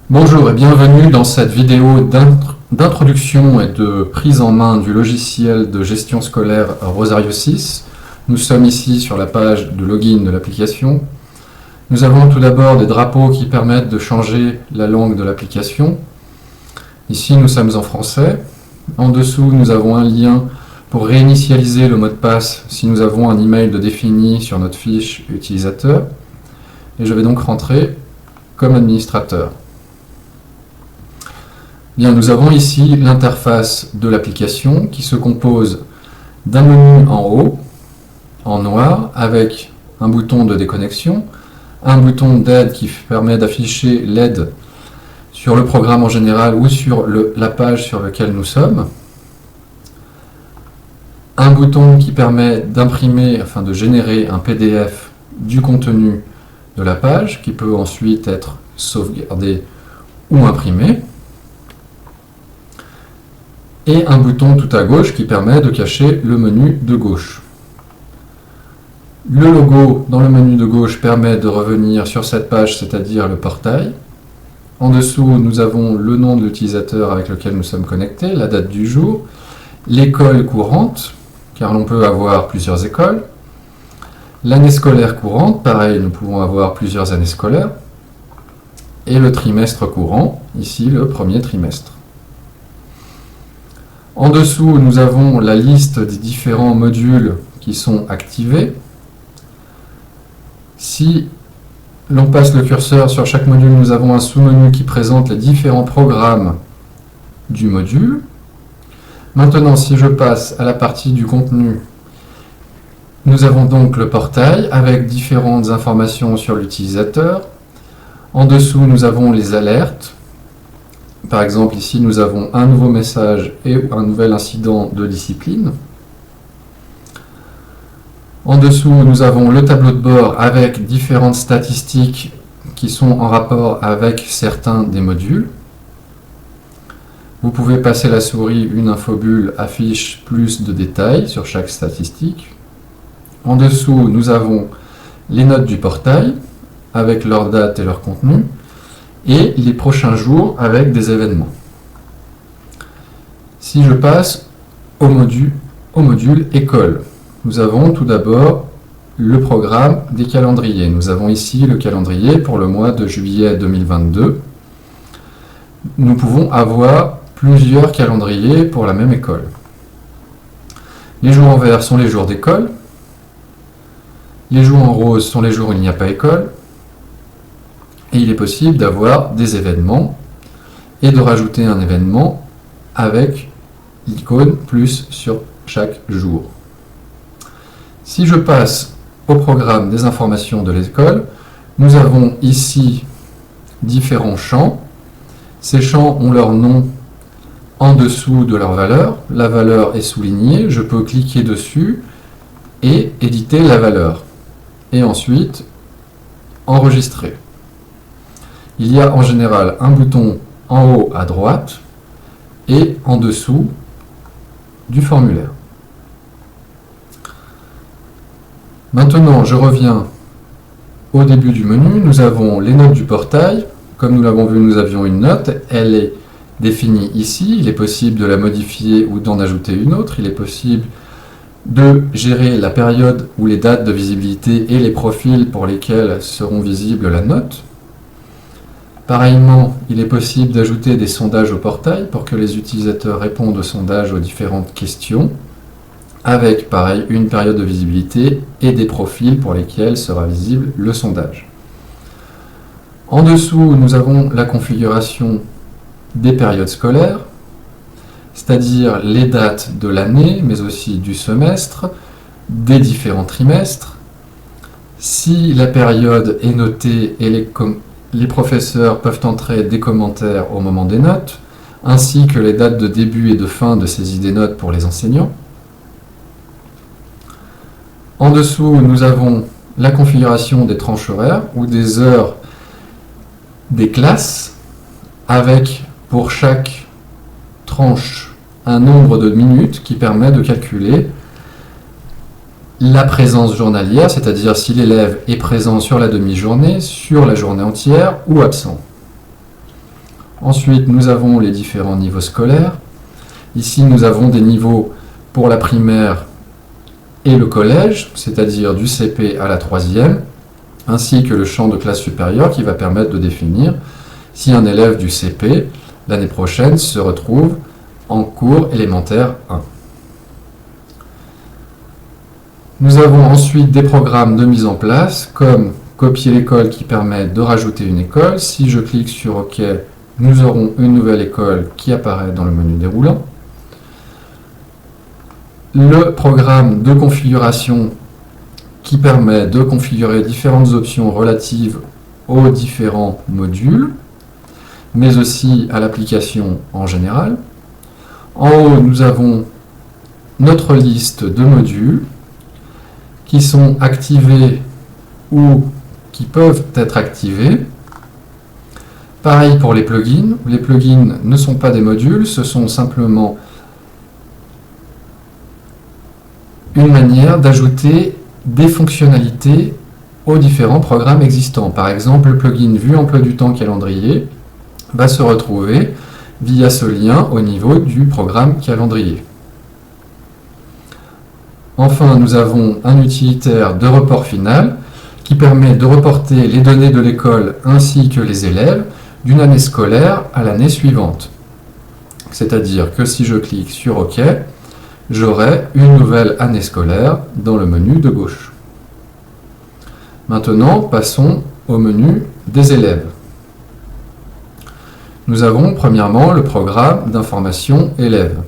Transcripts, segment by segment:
Bonjour et bienvenue dans cette vidéo d'introduction et de prise en main du logiciel de gestion scolaire Rosario 6. Nous sommes ici sur la page de login de l'application. Nous avons tout d'abord des drapeaux qui permettent de changer la langue de l'application. Ici nous sommes en français. En dessous nous avons un lien pour réinitialiser le mot de passe si nous avons un email de défini sur notre fiche utilisateur. Et je vais donc rentrer comme administrateur. Bien, nous avons ici l'interface de l'application qui se compose d'un menu en haut, en noir, avec un bouton de déconnexion, un bouton d'aide qui permet d'afficher l'aide sur le programme en général ou sur la page sur laquelle nous sommes, un bouton qui permet d'imprimer, afin de générer un PDF du contenu de la page, qui peut ensuite être sauvegardé ou imprimé, et un bouton tout à gauche qui permet de cacher le menu de gauche. Le logo dans le menu de gauche permet de revenir sur cette page, c'est-à-dire le portail. En dessous, nous avons le nom de l'utilisateur avec lequel nous sommes connectés, la date du jour, l'école courante, car l'on peut avoir plusieurs écoles, l'année scolaire courante, pareil, nous pouvons avoir plusieurs années scolaires, et le trimestre courant, ici le premier trimestre. En dessous, nous avons la liste des différents modules qui sont activés. Si l'on passe le curseur sur chaque module, nous avons un sous-menu qui présente les différents programmes du module. Maintenant, si je passe à la partie du contenu, nous avons donc le portail avec différentes informations sur l'utilisateur. En dessous, nous avons les alertes. Par exemple, ici, nous avons un nouveau message et un nouvel incident de discipline. En dessous, nous avons le tableau de bord avec différentes statistiques qui sont en rapport avec certains des modules. Vous pouvez passer la souris, une infobulle affiche plus de détails sur chaque statistique. En dessous, nous avons les notes du portail avec leur date et leur contenu, et les prochains jours avec des événements. Si je passe au module école, nous avons tout d'abord le programme des calendriers. Nous avons ici le calendrier pour le mois de juillet 2022. Nous pouvons avoir plusieurs calendriers pour la même école. Les jours en vert sont les jours d'école. Les jours en rose sont les jours où il n'y a pas école. Et il est possible d'avoir des événements et de rajouter un événement avec l'icône plus sur chaque jour. Si je passe au programme des informations de l'école, nous avons ici différents champs. Ces champs ont leur nom en dessous de leur valeur. La valeur est soulignée, je peux cliquer dessus et éditer la valeur. Et ensuite, enregistrer. Il y a en général un bouton en haut à droite et en dessous du formulaire. Maintenant, je reviens au début du menu. Nous avons les notes du portail. Comme nous l'avons vu, nous avions une note. Elle est définie ici. Il est possible de la modifier ou d'en ajouter une autre. Il est possible de gérer la période ou les dates de visibilité et les profils pour lesquels seront visibles la note. Pareillement, il est possible d'ajouter des sondages au portail pour que les utilisateurs répondent aux sondages aux différentes questions, avec, pareil, une période de visibilité et des profils pour lesquels sera visible le sondage. En dessous, nous avons la configuration des périodes scolaires, c'est-à-dire les dates de l'année, mais aussi du semestre, des différents trimestres. Si la période est notée et les professeurs peuvent entrer des commentaires au moment des notes, ainsi que les dates de début et de fin de saisie des notes pour les enseignants. En dessous, nous avons la configuration des tranches horaires ou des heures des classes, avec pour chaque tranche un nombre de minutes qui permet de calculer la présence journalière, c'est-à-dire si l'élève est présent sur la demi-journée, sur la journée entière ou absent. Ensuite, nous avons les différents niveaux scolaires. Ici, nous avons des niveaux pour la primaire et le collège, c'est-à-dire du CP à la 3e, ainsi que le champ de classe supérieure qui va permettre de définir si un élève du CP, l'année prochaine, se retrouve en cours élémentaire 1. Nous avons ensuite des programmes de mise en place, comme copier l'école qui permet de rajouter une école. Si je clique sur OK, nous aurons une nouvelle école qui apparaît dans le menu déroulant. Le programme de configuration qui permet de configurer différentes options relatives aux différents modules, mais aussi à l'application en général. En haut, nous avons notre liste de modules qui sont activés ou qui peuvent être activés. Pareil pour les plugins. Les plugins ne sont pas des modules, ce sont simplement une manière d'ajouter des fonctionnalités aux différents programmes existants. Par exemple, le plugin Vue emploi du temps calendrier va se retrouver via ce lien au niveau du programme calendrier. Enfin, nous avons un utilitaire de report final qui permet de reporter les données de l'école ainsi que les élèves d'une année scolaire à l'année suivante. C'est-à-dire que si je clique sur OK, j'aurai une nouvelle année scolaire dans le menu de gauche. Maintenant, passons au menu des élèves. Nous avons premièrement le programme d'information élèves.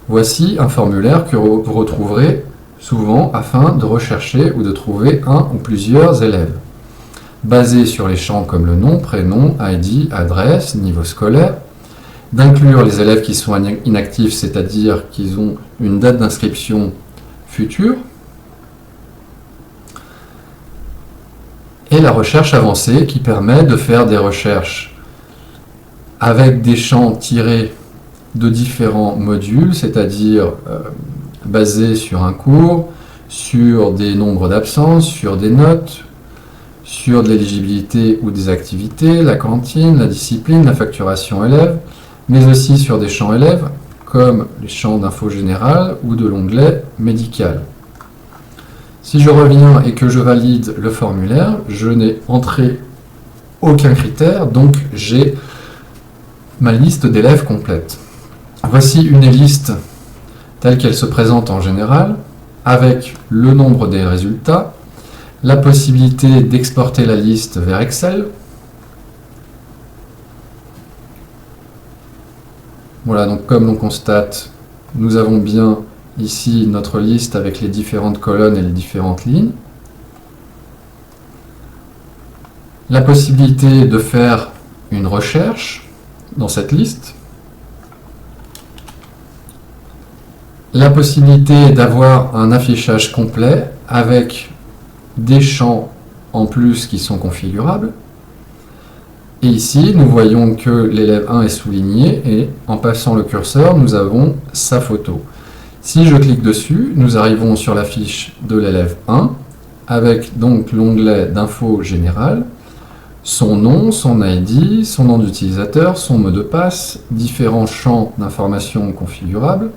Voici un formulaire que vous retrouverez souvent afin de rechercher ou de trouver un ou plusieurs élèves. Basé sur les champs comme le nom, prénom, ID, adresse, niveau scolaire, d'inclure les élèves qui sont inactifs, c'est-à-dire qu'ils ont une date d'inscription future, et la recherche avancée qui permet de faire des recherches avec des champs tirés de différents modules, c'est-à-dire basés sur un cours, sur des nombres d'absences, sur des notes, sur de l'éligibilité ou des activités, la cantine, la discipline, la facturation élève, mais aussi sur des champs élèves, comme les champs d'info générale ou de l'onglet médical. Si je reviens et que je valide le formulaire, je n'ai entré aucun critère, donc j'ai ma liste d'élèves complète. Voici une liste telle qu'elle se présente en général, avec le nombre des résultats, la possibilité d'exporter la liste vers Excel. Voilà, donc comme on constate, nous avons bien ici notre liste avec les différentes colonnes et les différentes lignes. La possibilité de faire une recherche dans cette liste. La possibilité d'avoir un affichage complet avec des champs en plus qui sont configurables. Et ici, nous voyons que l'élève 1 est souligné et en passant le curseur, nous avons sa photo. Si je clique dessus, nous arrivons sur la fiche de l'élève 1 avec donc l'onglet d'info générale, son nom, son ID, son nom d'utilisateur, son mot de passe, différents champs d'informations configurables.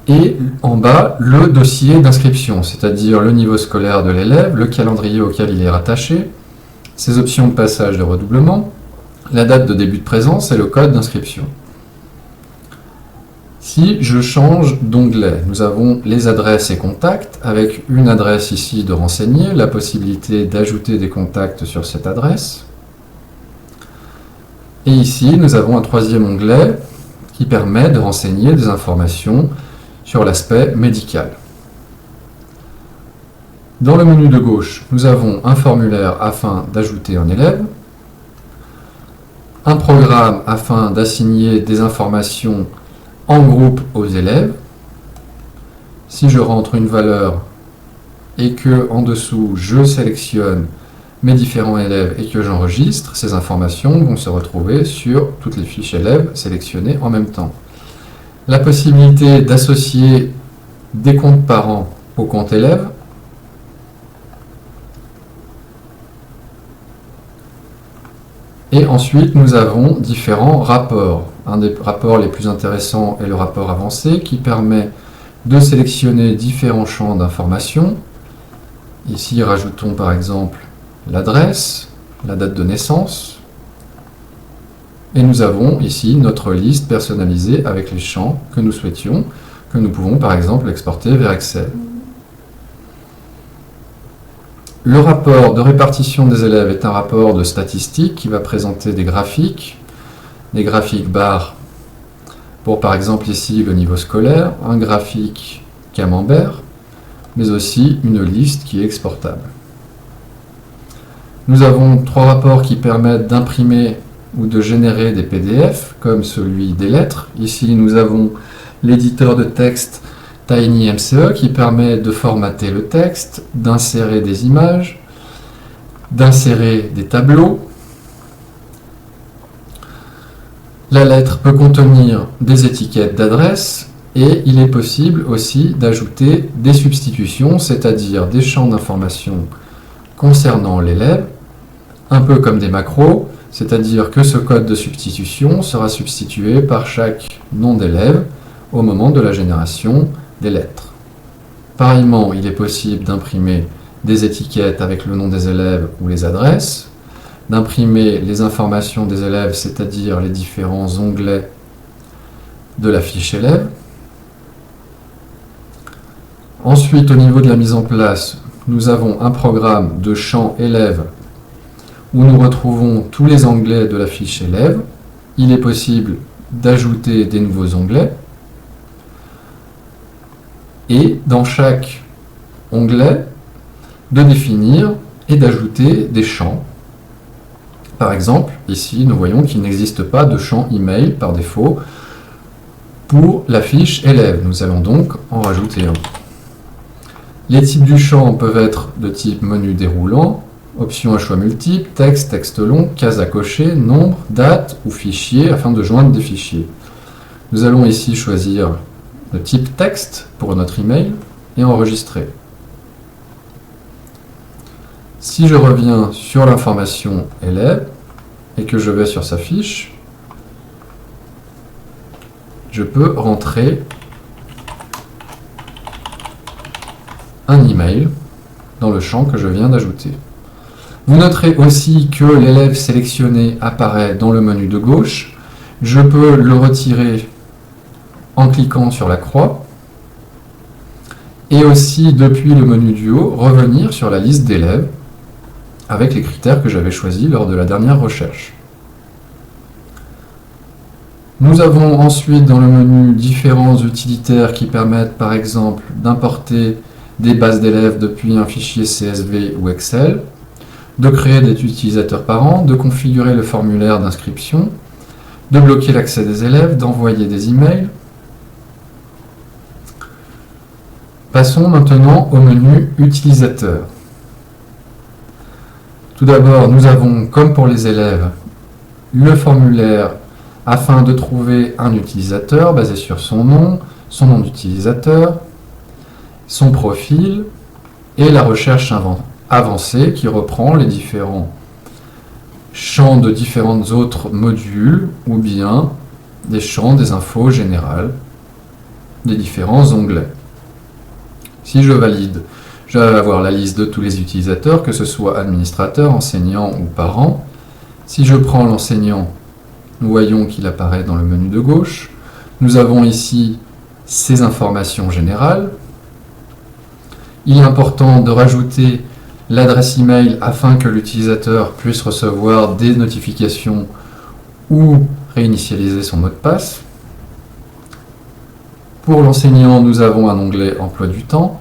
Et en bas, le dossier d'inscription, c'est-à-dire le niveau scolaire de l'élève, le calendrier auquel il est rattaché, ses options de passage de redoublement, la date de début de présence et le code d'inscription. Si je change d'onglet, nous avons les adresses et contacts, avec une adresse ici de renseigner, la possibilité d'ajouter des contacts sur cette adresse. Et ici, nous avons un troisième onglet qui permet de renseigner des informations sur l'aspect médical. Dans le menu de gauche, nous avons un formulaire afin d'ajouter un élève, un programme afin d'assigner des informations en groupe aux élèves. Si je rentre une valeur et que en dessous je sélectionne mes différents élèves et que j'enregistre, ces informations vont se retrouver sur toutes les fiches élèves sélectionnées en même temps. La possibilité d'associer des comptes parents au compte élève. Et ensuite, nous avons différents rapports. Un des rapports les plus intéressants est le rapport avancé qui permet de sélectionner différents champs d'information. Ici, rajoutons par exemple l'adresse, la date de naissance. Et nous avons ici notre liste personnalisée avec les champs que nous souhaitions, que nous pouvons par exemple exporter vers Excel. Le rapport de répartition des élèves est un rapport de statistiques qui va présenter des graphiques barres pour par exemple ici le niveau scolaire, un graphique camembert, mais aussi une liste qui est exportable. Nous avons 3 rapports qui permettent d'imprimer ou de générer des PDF, comme celui des lettres. Ici, nous avons l'éditeur de texte TinyMCE qui permet de formater le texte, d'insérer des images, d'insérer des tableaux. La lettre peut contenir des étiquettes d'adresse et il est possible aussi d'ajouter des substitutions, c'est-à-dire des champs d'information concernant l'élève, un peu comme des macros, c'est-à-dire que ce code de substitution sera substitué par chaque nom d'élève au moment de la génération des lettres. Pareillement, il est possible d'imprimer des étiquettes avec le nom des élèves ou les adresses, d'imprimer les informations des élèves, c'est-à-dire les différents onglets de la fiche élève. Ensuite, au niveau de la mise en place, nous avons un programme de champ élève où nous retrouvons tous les onglets de la fiche élève. Il est possible d'ajouter des nouveaux onglets. Et dans chaque onglet, de définir et d'ajouter des champs. Par exemple, ici, nous voyons qu'il n'existe pas de champ email par défaut pour la fiche élève. Nous allons donc en rajouter un. Les types du champ peuvent être de type menu déroulant, options à choix multiples, texte, texte long, case à cocher, nombre, date ou fichier afin de joindre des fichiers. Nous allons ici choisir le type texte pour notre email et enregistrer. Si je reviens sur l'information élève et que je vais sur sa fiche, je peux rentrer un email dans le champ que je viens d'ajouter. Vous noterez aussi que l'élève sélectionné apparaît dans le menu de gauche. Je peux le retirer en cliquant sur la croix et aussi depuis le menu du haut revenir sur la liste d'élèves avec les critères que j'avais choisis lors de la dernière recherche. Nous avons ensuite dans le menu différents utilitaires qui permettent par exemple d'importer des bases d'élèves depuis un fichier CSV ou Excel, de créer des utilisateurs parents, de configurer le formulaire d'inscription, de bloquer l'accès des élèves, d'envoyer des emails. Passons maintenant au menu utilisateur. Tout d'abord, nous avons, comme pour les élèves, le formulaire afin de trouver un utilisateur basé sur son nom d'utilisateur, son profil et la recherche avancée qui reprend les différents champs de différents autres modules ou bien des champs des infos générales des différents onglets. Si je valide, je vais avoir la liste de tous les utilisateurs, que ce soit administrateurs, enseignants ou parents. Si je prends l'enseignant, nous voyons qu'il apparaît dans le menu de gauche. Nous avons ici ces informations générales. Il est important de rajouter l'adresse email afin que l'utilisateur puisse recevoir des notifications ou réinitialiser son mot de passe. Pour l'enseignant, nous avons un onglet emploi du temps,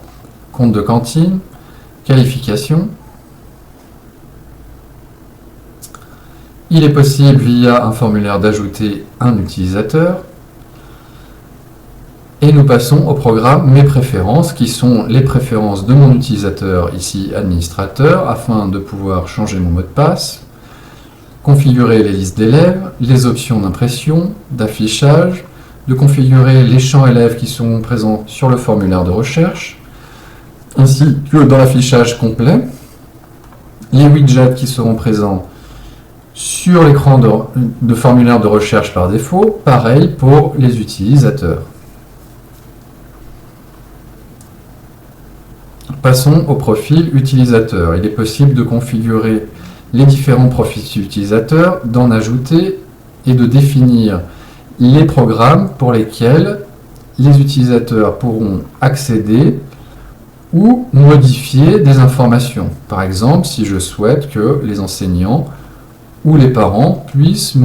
compte de cantine, qualification. Il est possible via un formulaire d'ajouter un utilisateur. Et nous passons au programme Mes préférences, qui sont les préférences de mon utilisateur, ici administrateur, afin de pouvoir changer mon mot de passe, configurer les listes d'élèves, les options d'impression, d'affichage, de configurer les champs élèves qui sont présents sur le formulaire de recherche, ainsi que dans l'affichage complet, les widgets qui seront présents Sur l'écran de formulaire de recherche par défaut, pareil pour les utilisateurs. Passons au profil utilisateur. Il est possible de configurer les différents profils utilisateurs, d'en ajouter et de définir les programmes pour lesquels les utilisateurs pourront accéder ou modifier des informations. Par exemple, si je souhaite que les enseignants ou les parents puissent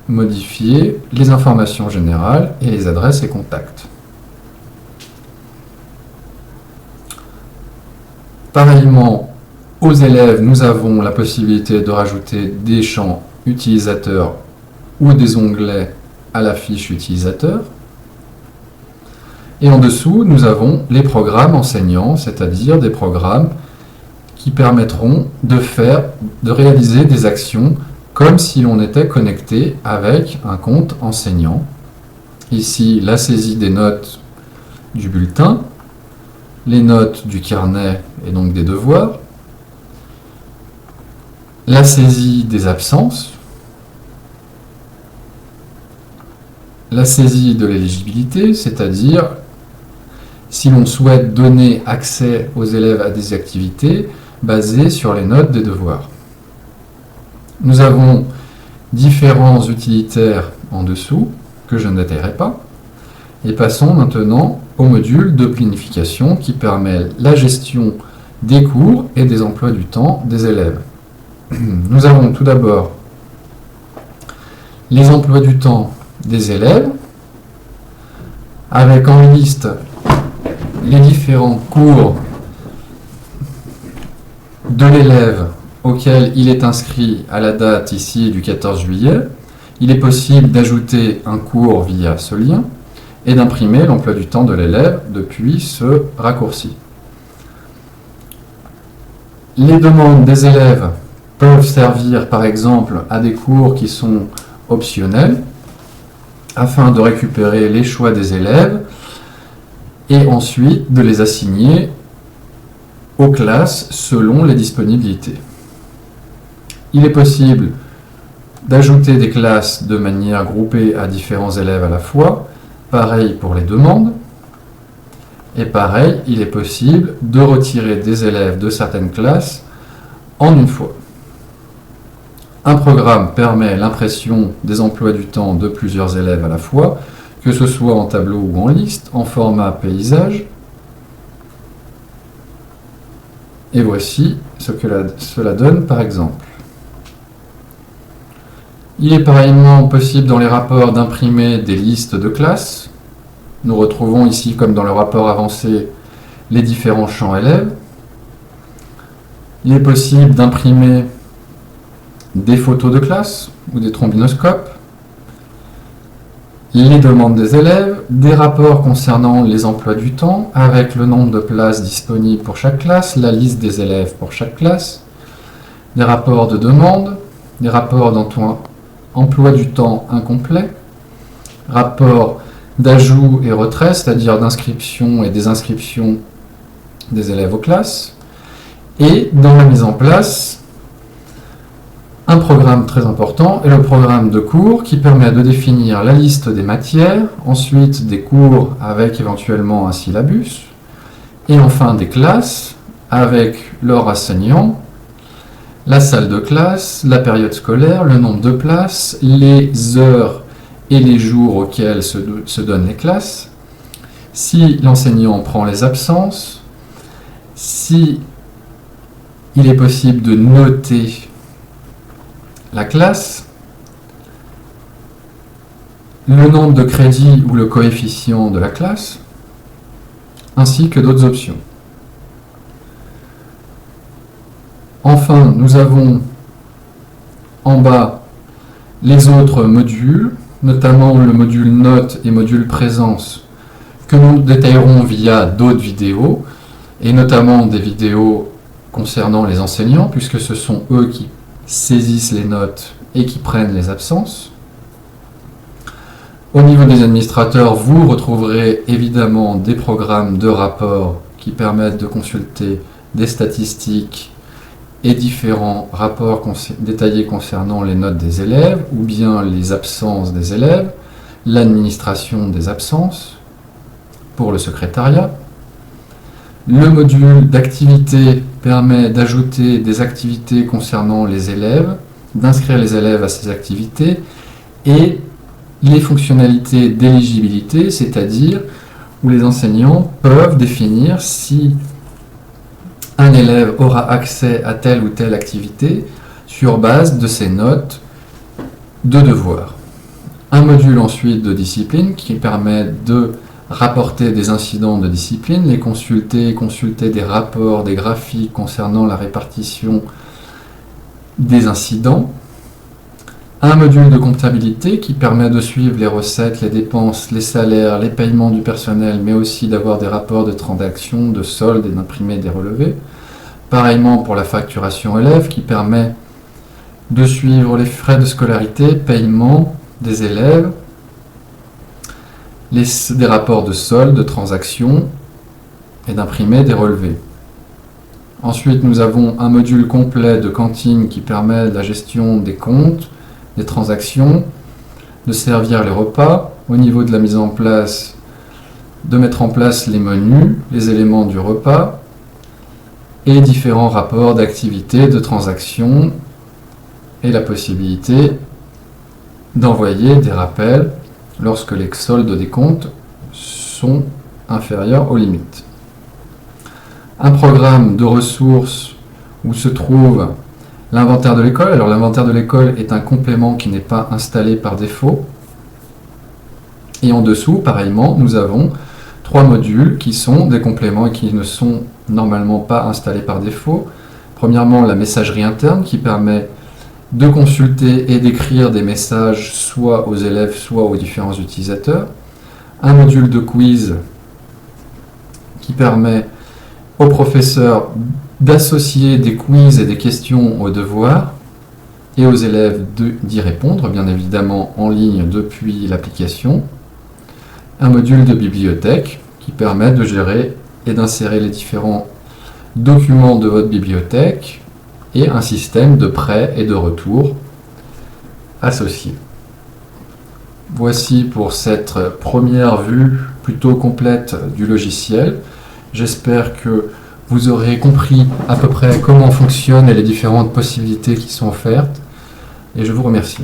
modifier les informations générales et les adresses et contacts. Pareillement, aux élèves, nous avons la possibilité de rajouter des champs utilisateurs ou des onglets à la fiche utilisateur. Et en dessous, nous avons les programmes enseignants, c'est-à-dire des programmes qui permettront de réaliser des actions comme si l'on était connecté avec un compte enseignant. Ici, la saisie des notes du bulletin, les notes du carnet et donc des devoirs, la saisie des absences, la saisie de l'éligibilité, c'est-à-dire si l'on souhaite donner accès aux élèves à des activités basées sur les notes des devoirs. Nous avons différents utilitaires en dessous, que je ne détaillerai pas, et passons maintenant au module de planification qui permet la gestion des cours et des emplois du temps des élèves. Nous avons tout d'abord les emplois du temps des élèves, avec en liste les différents cours de l'élève auquel il est inscrit à la date ici du 14 juillet. Il est possible d'ajouter un cours via ce lien et d'imprimer l'emploi du temps de l'élève depuis ce raccourci. Les demandes des élèves peuvent servir par exemple à des cours qui sont optionnels afin de récupérer les choix des élèves et ensuite de les assigner aux classes selon les disponibilités. Il est possible d'ajouter des classes de manière groupée à différents élèves à la fois, pareil pour les demandes, et pareil, il est possible de retirer des élèves de certaines classes en une fois. Un programme permet l'impression des emplois du temps de plusieurs élèves à la fois, que ce soit en tableau ou en liste, en format paysage. Et voici ce que cela donne par exemple. Il est pareillement possible dans les rapports d'imprimer des listes de classes. Nous retrouvons ici, comme dans le rapport avancé, les différents champs élèves. Il est possible d'imprimer des photos de classe ou des trombinoscopes, les demandes des élèves, des rapports concernant les emplois du temps avec le nombre de places disponibles pour chaque classe, la liste des élèves pour chaque classe, des rapports de demande, des rapports d'emploi du temps incomplet, rapports d'ajout et retrait, c'est-à-dire d'inscription et désinscription des élèves aux classes, et dans la mise en place, un programme très important est le programme de cours qui permet de définir la liste des matières, ensuite des cours avec éventuellement un syllabus, et enfin des classes avec leur enseignant, la salle de classe, la période scolaire, le nombre de places, les heures et les jours auxquels se donnent les classes, si l'enseignant prend les absences, si il est possible de noter la classe, le nombre de crédits ou le coefficient de la classe, ainsi que d'autres options. Enfin, nous avons en bas les autres modules, notamment le module notes et module présence, que nous détaillerons via d'autres vidéos, et notamment des vidéos concernant les enseignants, puisque ce sont eux qui saisissent les notes et qui prennent les absences. Au niveau des administrateurs, vous retrouverez évidemment des programmes de rapport qui permettent de consulter des statistiques et différents rapports détaillés concernant les notes des élèves ou bien les absences des élèves, l'administration des absences pour le secrétariat. Le module d'activité permet d'ajouter des activités concernant les élèves, d'inscrire les élèves à ces activités et les fonctionnalités d'éligibilité, c'est-à-dire où les enseignants peuvent définir si un élève aura accès à telle ou telle activité sur base de ses notes de devoir. Un module ensuite de discipline qui permet de rapporter des incidents de discipline, les consulter des rapports, des graphiques concernant la répartition des incidents. Un module de comptabilité qui permet de suivre les recettes, les dépenses, les salaires, les paiements du personnel, mais aussi d'avoir des rapports de transactions, de soldes et d'imprimer des relevés. Pareillement pour la facturation élève qui permet de suivre les frais de scolarité, paiement des élèves, des rapports de soldes, de transactions et d'imprimer des relevés. Ensuite, nous avons un module complet de cantine qui permet la gestion des comptes, des transactions, de servir les repas, au niveau de la mise en place, de mettre en place les menus, les éléments du repas, et différents rapports d'activité, de transactions, et la possibilité d'envoyer des rappels lorsque les soldes des comptes sont inférieurs aux limites. Un programme de ressources où se trouve l'inventaire de l'école. Alors l'inventaire de l'école est un complément qui n'est pas installé par défaut. Et en dessous, pareillement, nous avons 3 modules qui sont des compléments et qui ne sont normalement pas installés par défaut. Premièrement, la messagerie interne qui permet de consulter et d'écrire des messages soit aux élèves, soit aux différents utilisateurs. Un module de quiz qui permet aux professeurs d'associer des quiz et des questions aux devoirs et aux élèves d'y répondre, bien évidemment en ligne depuis l'application. Un module de bibliothèque qui permet de gérer et d'insérer les différents documents de votre bibliothèque et un système de prêt et de retour associé. Voici pour cette première vue plutôt complète du logiciel. J'espère que vous aurez compris à peu près comment fonctionne et les différentes possibilités qui sont offertes. Et je vous remercie.